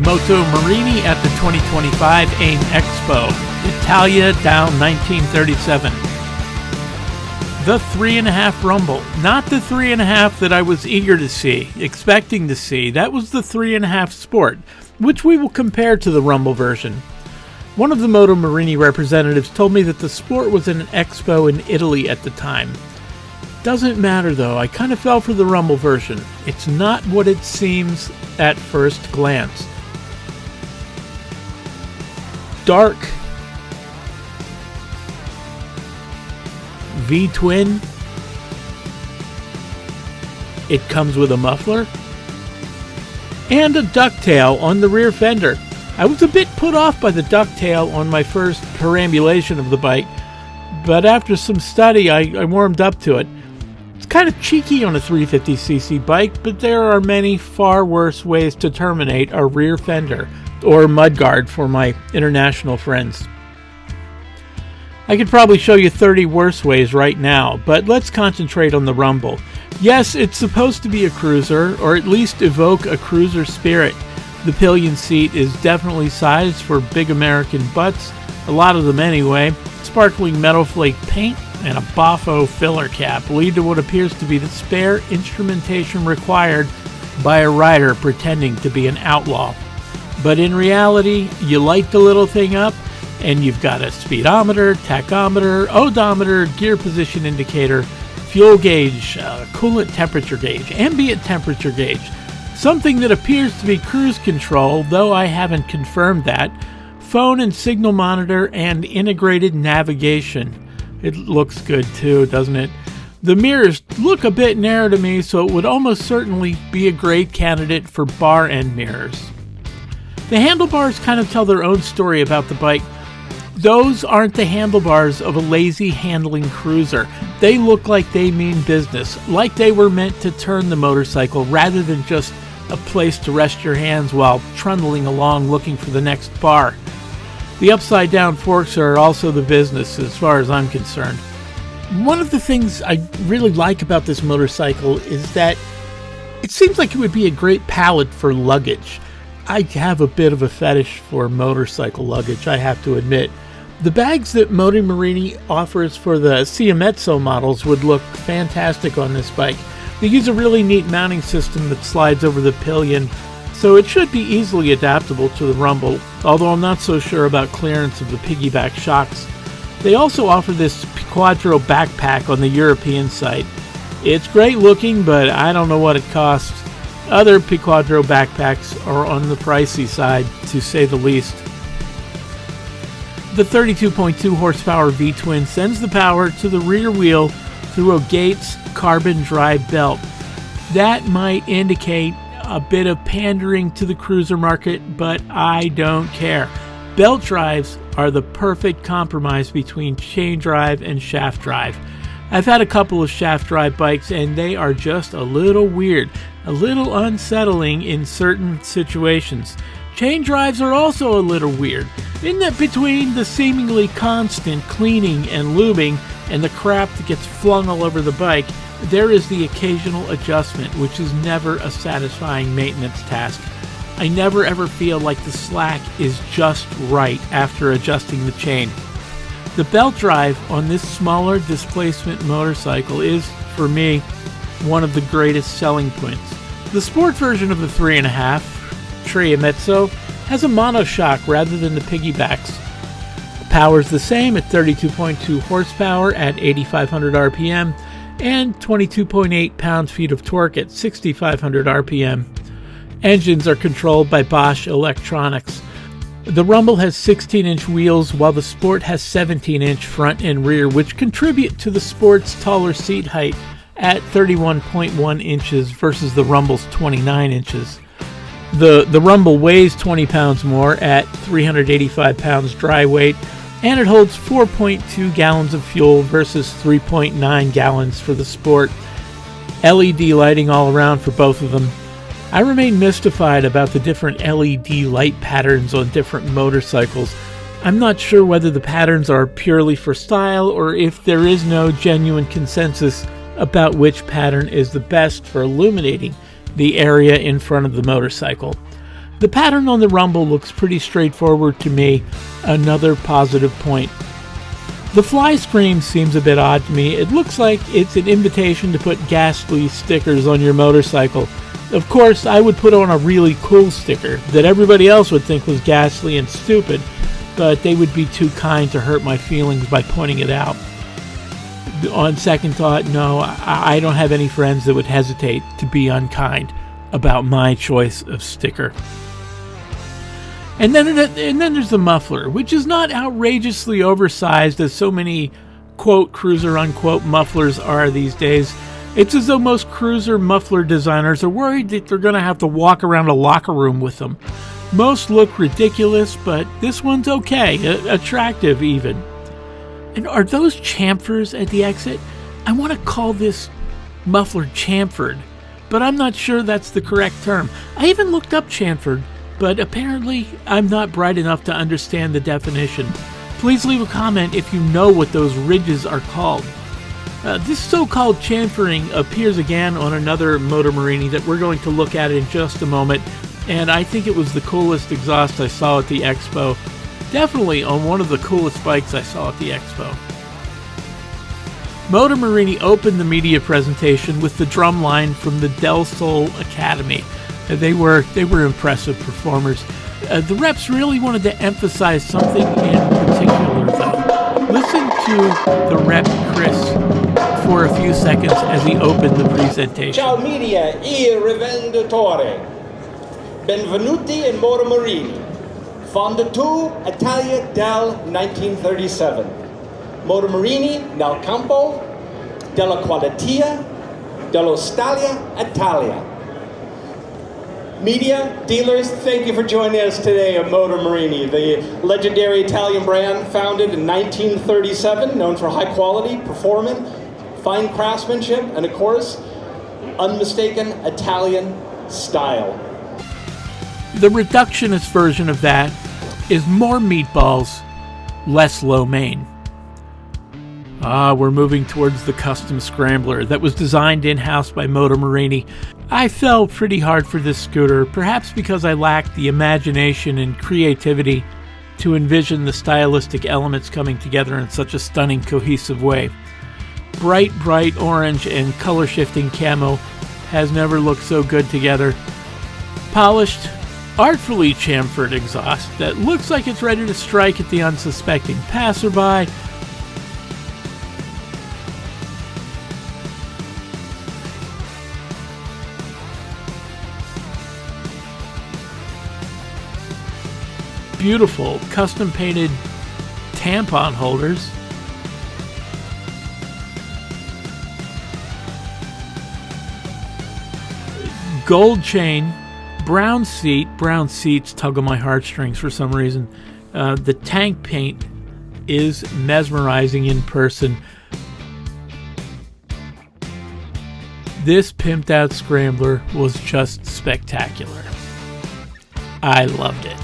Moto Morini at the 2025 AIM Expo, Italia down 1937. The 3.5 Rumble. Not the 3.5 that I was eager to see, expecting to see. That was the 3.5 Sport, which we will compare to the Rumble version. One of the Moto Morini representatives told me that the Sport was in an expo in Italy at the time. Doesn't matter though, I kind of fell for the Rumble version. It's not what it seems at first glance. Dark V-twin. It comes with a muffler and a ducktail on the rear fender. I was a bit put off by the ducktail on my first perambulation of the bike, but after some study I warmed up to it. It's kind of cheeky on a 350cc bike, but there are many far worse ways to terminate a rear fender, or mudguard for my international friends. I could probably show you 30 worse ways right now, but let's concentrate on the Rumble. Yes, it's supposed to be a cruiser, or at least evoke a cruiser spirit. The pillion seat is definitely sized for big American butts, a lot of them anyway. Sparkling metal flake paint and a Boffo filler cap lead to what appears to be the spare instrumentation required by a rider pretending to be an outlaw. But in reality, you light the little thing up and you've got a speedometer, tachometer, odometer, gear position indicator, fuel gauge, coolant temperature gauge, ambient temperature gauge, something that appears to be cruise control, though I haven't confirmed that, phone and signal monitor, and integrated navigation. It looks good too, doesn't it? The mirrors look a bit narrow to me, so it would almost certainly be a great candidate for bar end mirrors. The handlebars kind of tell their own story about the bike. Those aren't the handlebars of a lazy handling cruiser. They look like they mean business, like they were meant to turn the motorcycle rather than just a place to rest your hands while trundling along looking for the next bar. The upside down forks are also the business as far as I'm concerned. One of the things I really like about this motorcycle is that it seems like it would be a great pallet for luggage. I have a bit of a fetish for motorcycle luggage, I have to admit. The bags that Moto Morini offers for the Ciamezzo models would look fantastic on this bike. They use a really neat mounting system that slides over the pillion, so it should be easily adaptable to the Rumble, although I'm not so sure about clearance of the piggyback shocks. They also offer this Quadro backpack on the European site. It's great looking, but I don't know what it costs. Other Quadro backpacks are on the pricey side, to say the least. The 32.2 horsepower V-twin sends the power to the rear wheel through a Gates carbon drive belt. That might indicate a bit of pandering to the cruiser market, but I don't care. Belt drives are the perfect compromise between chain drive and shaft drive. I've had a couple of shaft drive bikes and they are just a little weird, a little unsettling in certain situations. Chain drives are also a little weird, in that between the seemingly constant cleaning and lubing and the crap that gets flung all over the bike, there is the occasional adjustment, which is never a satisfying maintenance task. I never ever feel like the slack is just right after adjusting the chain. The belt drive on this smaller displacement motorcycle is, for me, one of the greatest selling points. The sport version of the 3.5 Ciamezzo has a monoshock rather than the piggybacks. The power is the same at 32.2 horsepower at 8,500 RPM and 22.8 pound-feet of torque at 6,500 RPM. Engines are controlled by Bosch electronics. The Rumble has 16-inch wheels while the Sport has 17-inch front and rear, which contribute to the Sport's taller seat height at 31.1 inches versus the Rumble's 29 inches. The Rumble weighs 20 pounds more at 385 pounds dry weight, and it holds 4.2 gallons of fuel versus 3.9 gallons for the Sport. LED lighting all around for both of them. I remain mystified about the different LED light patterns on different motorcycles. I'm not sure whether the patterns are purely for style or if there is no genuine consensus about which pattern is the best for illuminating the area in front of the motorcycle. The pattern on the rumble looks pretty straightforward to me, another positive point. The fly screen seems a bit odd to me. It looks like it's an invitation to put ghastly stickers on your motorcycle. Of course, I would put on a really cool sticker that everybody else would think was ghastly and stupid, but they would be too kind to hurt my feelings by pointing it out. On second thought, no, I don't have any friends that would hesitate to be unkind about my choice of sticker. And then there's the muffler, which is not outrageously oversized as so many quote cruiser unquote mufflers are these days. It's as though most cruiser muffler designers are worried that they're going to have to walk around a locker room with them. Most look ridiculous, but this one's okay, attractive even. And are those chamfers at the exit? I want to call this muffler chamfered, but I'm not sure that's the correct term. I even looked up chamfered, but apparently I'm not bright enough to understand the definition. Please leave a comment if you know what those ridges are called. This so-called chamfering appears again on another Moto Morini that we're going to look at in just a moment, and I think it was the coolest exhaust I saw at the Expo. Definitely on one of the coolest bikes I saw at the Expo. Moto Morini opened the media presentation with the drum line from the Del Sol Academy. They were impressive performers. The reps really wanted to emphasize something in particular, though. Listen to the rep Chris for a few seconds as he opened the presentation. Ciao media e rivenditore. Benvenuti in Moto Morini. Fondato Italia del 1937. Moto Morini nel campo della qualità dello Stalia Italia. Media, dealers, thank you for joining us today at Moto Morini, the legendary Italian brand founded in 1937, known for high quality, performance, fine craftsmanship, and of course, unmistaken Italian style. The reductionist version of that is more meatballs, less lo mein. We're moving towards the custom scrambler that was designed in-house by Moto Morini. I fell pretty hard for this scooter, perhaps because I lacked the imagination and creativity to envision the stylistic elements coming together in such a stunning, cohesive way. Bright orange and color-shifting camo has never looked so good together. Polished, artfully chamfered exhaust that looks like it's ready to strike at the unsuspecting passerby. Beautiful custom painted tampon holders. Gold chain, brown seat. Brown seats tug on my heartstrings for some reason. The tank paint is mesmerizing in person. This pimped out scrambler was just spectacular. I loved it.